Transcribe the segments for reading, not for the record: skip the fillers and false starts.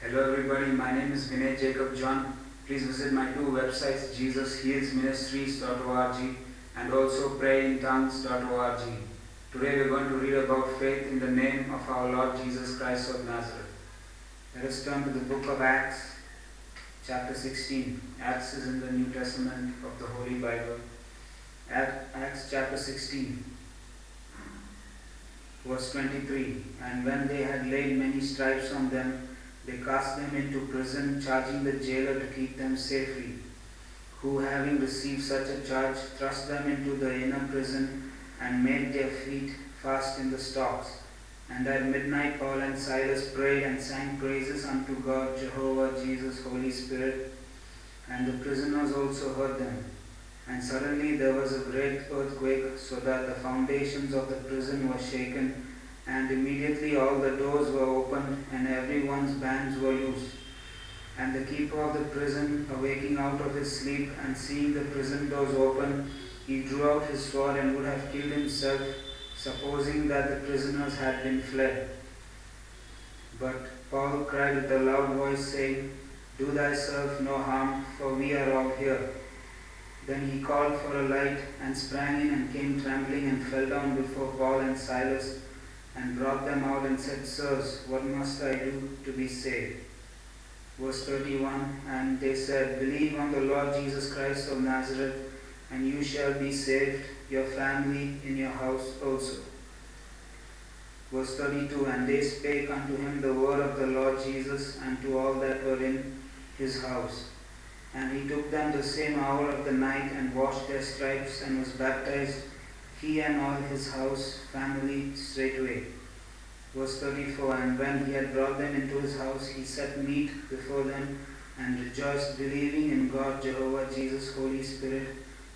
Hello everybody, my name is Vinay Jacob John. Please visit my two websites, JesusHealsMinistries.org and also PrayInTongues.org. Today we are going to read about faith in the name of our Lord Jesus Christ of Nazareth. Let us turn to the book of Acts, chapter 16. Acts is in the New Testament of the Holy Bible. Acts chapter 16, verse 23. And when they had laid many stripes on them, they cast them into prison, charging the jailer to keep them safely, who, having received such a charge, thrust them into the inner prison and made their feet fast in the stocks. And at midnight Paul and Silas prayed and sang praises unto God, Jehovah, Jesus, Holy Spirit. And the prisoners also heard them. And suddenly there was a great earthquake, so that the foundations of the prison were shaken, and immediately all the doors were opened, and everyone's bands were loosed. And the keeper of the prison, awaking out of his sleep, and seeing the prison doors open, he drew out his sword and would have killed himself, supposing that the prisoners had been fled. But Paul cried with a loud voice, saying, Do thyself no harm, for we are all here. Then he called for a light, and sprang in, and came trembling, and fell down before Paul and Silas, and brought them out, and said, Sirs, what must I do to be saved? Verse 31, And they said, Believe on the Lord Jesus Christ of Nazareth, and you shall be saved, your family in your house also. Verse 32, And they spake unto him the word of the Lord Jesus, and to all that were in his house. And he took them the same hour of the night, and washed their stripes, and was baptized, he and all his house, family, straightway. Verse 34, And when he had brought them into his house, he set meat before them, and rejoiced, believing in God, Jehovah, Jesus, Holy Spirit,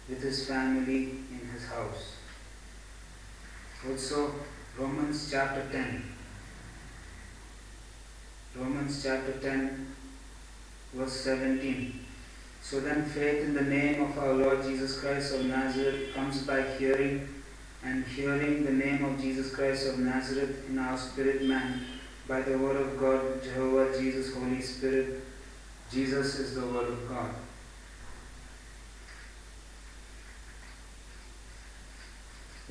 with his family in his house. Also, Romans chapter 10. Romans chapter 10, verse 17. So then faith in the name of our Lord Jesus Christ of Nazareth comes by hearing, and hearing the name of Jesus Christ of Nazareth in our spirit man, by the word of God, Jehovah, Jesus, Holy Spirit. Jesus is the word of God.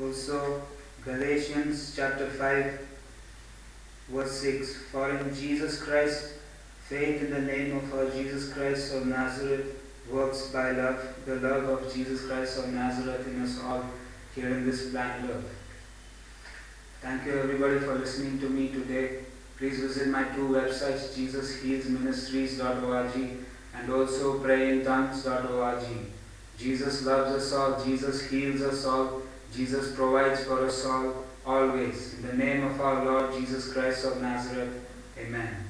Also, Galatians chapter 5, verse 6. For in Jesus Christ, faith in the name of our Jesus Christ of Nazareth works by love, the love of Jesus Christ of Nazareth in us all here in this planet Earth. Thank you everybody for listening to me today. Please visit my two websites, JesusHealsMinistries.org and also PrayInTongues.org. Jesus loves us all, Jesus heals us all, Jesus provides for us all, always. In the name of our Lord Jesus Christ of Nazareth, Amen.